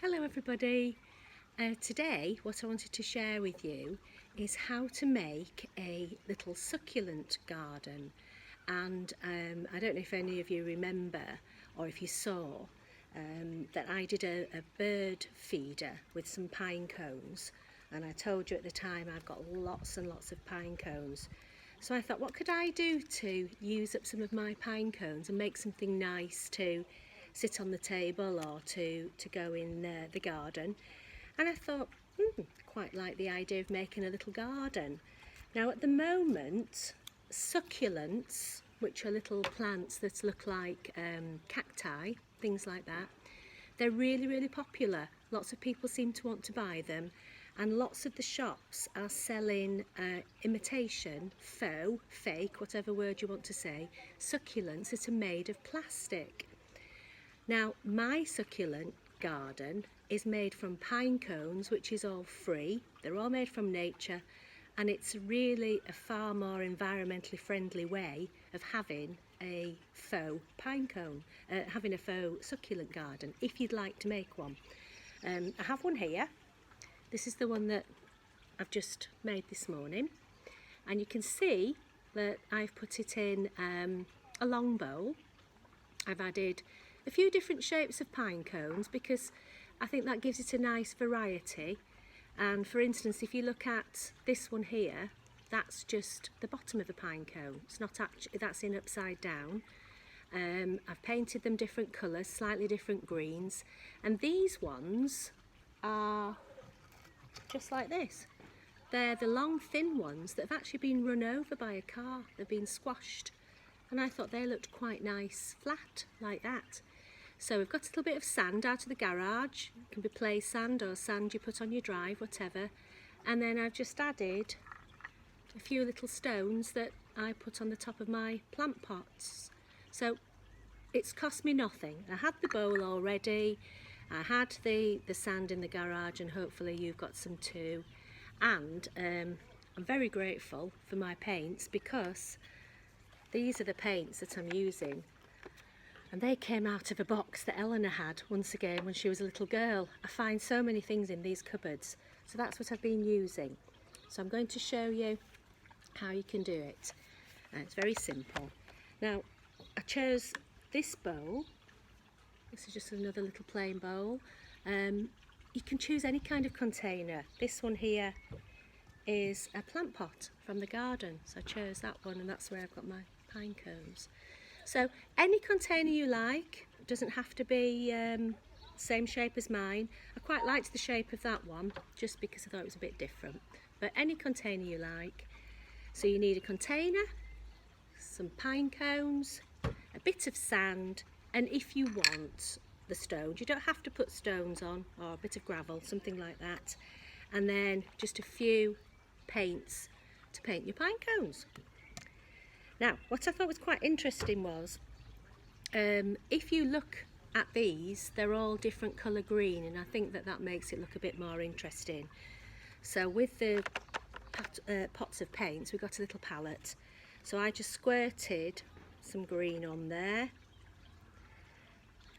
Hello everybody. Today what I wanted to share with you is how to make a little succulent garden, and I don't know if any of you remember or if you saw that I did a bird feeder with some pine cones, and I told you at the time I've got lots and lots of pine cones. So I thought, what could I do to use up some of my pine cones and make something nice to sit on the table or to go in the garden. And I thought, quite like the idea of making a little garden. Now at the moment, succulents, which are little plants that look like cacti, things like that, they're really popular. Lots of people seem to want to buy them, and lots of the shops are selling imitation, faux, fake, whatever word you want to say, succulents that are made of plastic. Now, my succulent garden is made from pine cones, which is all free. They're all made from nature, and it's really a far more environmentally friendly way of having a faux pine cone, having a faux succulent garden, if you'd like to make one. I have one here. This is the one that I've just made this morning, and you can see that I've put it in a long bowl. I've added a few different shapes of pine cones because I think that gives it a nice variety. And for instance, if you look at this one here, that's just the bottom of a pine cone. It's not actually, that's in upside down. I've painted them different colours, slightly different greens, and these ones are just like this. They're the long thin ones that have actually been run over by a car. They've been squashed, and I thought they looked quite nice flat like that. So we've got a little bit of sand out of the garage. It can be play sand or sand you put on your drive, whatever. And then I've just added a few little stones that I put on the top of my plant pots. So it's cost me nothing. I had the bowl already, I had the sand in the garage, and hopefully you've got some too. And I'm very grateful for my paints, because these are the paints that I'm using. And they came out of a box that Eleanor had once again when she was a little girl. I find so many things in these cupboards, so that's what I've been using. So I'm going to show you how you can do it. It's very simple. Now, I chose this bowl. This is just another little plain bowl. You can choose any kind of container. This one here is a plant pot from the garden, so I chose that one, and that's where I've got my pine cones. So any container you like, it doesn't have to be same shape as mine. I quite liked the shape of that one just because I thought it was a bit different, but any container you like. So you need a container, some pine cones, a bit of sand, and if you want the stones, you don't have to put stones on, or a bit of gravel, something like that, and then just a few paints to paint your pine cones. Now, what I thought was quite interesting was, if you look at these, they're all different colour green, and I think that makes it look a bit more interesting. So with the pots of paints, we've got a little palette. So I just squirted some green on there,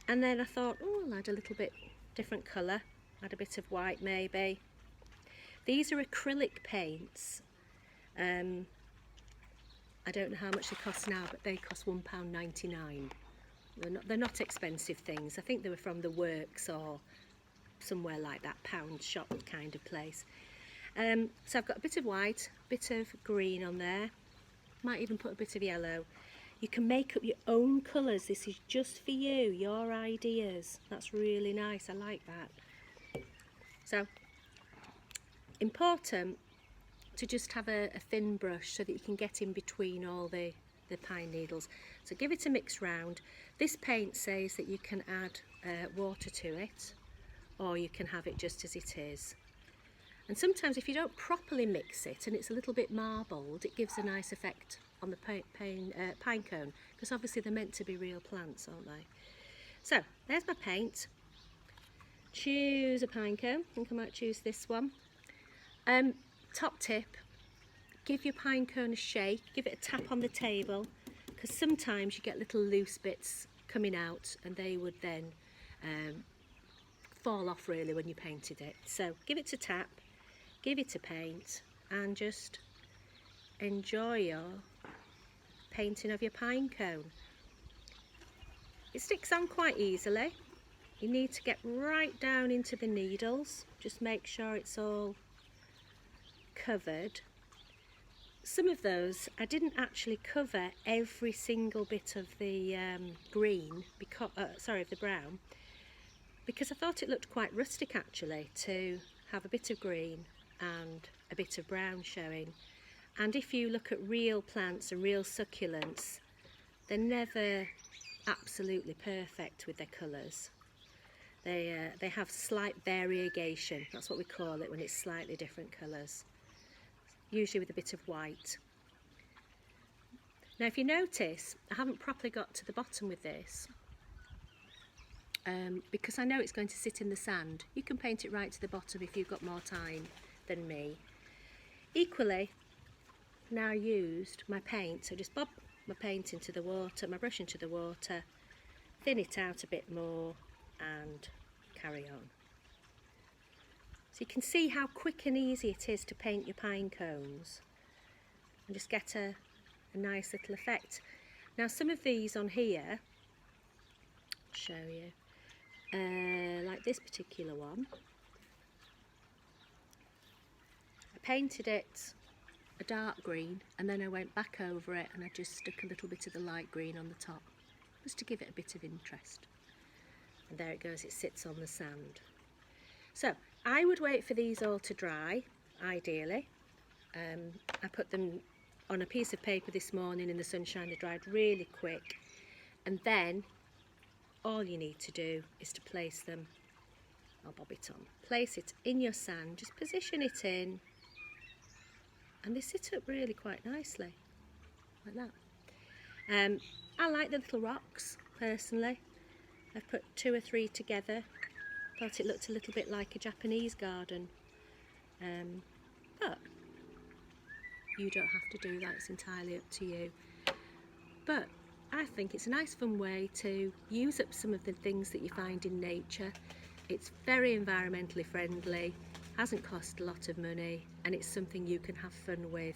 and then I thought, oh, I'll add a little bit different colour, add a bit of white maybe. These are acrylic paints. I don't know how much they cost now, but they cost £1.99. They're not expensive things. I think they were from the Works or somewhere like that, pound shop kind of place. So I've got a bit of white, a bit of green on there. Might even put a bit of yellow. You can make up your own colours. This is just for you, your ideas. That's really nice. I like that. So, important to just have a thin brush so that you can get in between all the pine needles. So give it a mix round. This paint says that you can add water to it, or you can have it just as it is. And sometimes if you don't properly mix it and it's a little bit marbled, it gives a nice effect on the pine cone, because obviously they're meant to be real plants, aren't they? So there's my paint. Choose a pine cone. I think I might choose this one. Top tip, give your pine cone a shake, give it a tap on the table, because sometimes you get little loose bits coming out, and they would then fall off really when you painted it. So give it a tap, give it a paint, and just enjoy your painting of your pine cone. It sticks on quite easily. You need to get right down into the needles, just make sure it's all covered. Some of those I didn't actually cover every single bit of the green, because of the brown, because I thought it looked quite rustic actually to have a bit of green and a bit of brown showing. And if you look at real plants and real succulents, they're never absolutely perfect with their colours. They have slight variegation, that's what we call it when it's slightly different colours, usually with a bit of white. Now if you notice, I haven't properly got to the bottom with this, because I know it's going to sit in the sand. You can paint it right to the bottom if you've got more time than me. Equally, now used my paint, so just bob my paint into the water, my brush into the water, thin it out a bit more and carry on. So you can see how quick and easy it is to paint your pine cones and just get a nice little effect. Now some of these on here, I'll show you, like this particular one, I painted it a dark green and then I went back over it and I just stuck a little bit of the light green on the top just to give it a bit of interest. And there it goes, it sits on the sand. So I would wait for these all to dry, ideally. I put them on a piece of paper this morning in the sunshine, they dried really quick. And then all you need to do is to place them, I'll bob it on, place it in your sand, just position it in, and they sit up really quite nicely, like that. I like the little rocks, personally. I've put 2 or 3 together. Thought it looked a little bit like a Japanese garden. But you don't have to do that, it's entirely up to you. But I think it's a nice fun way to use up some of the things that you find in nature. It's very environmentally friendly, hasn't cost a lot of money, and it's something you can have fun with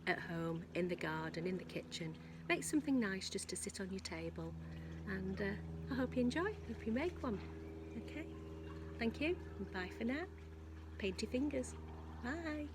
at home, in the garden, in the kitchen. Make something nice just to sit on your table, and I hope you enjoy, hope you make one. Okay, thank you, and bye for now. Painty fingers, bye.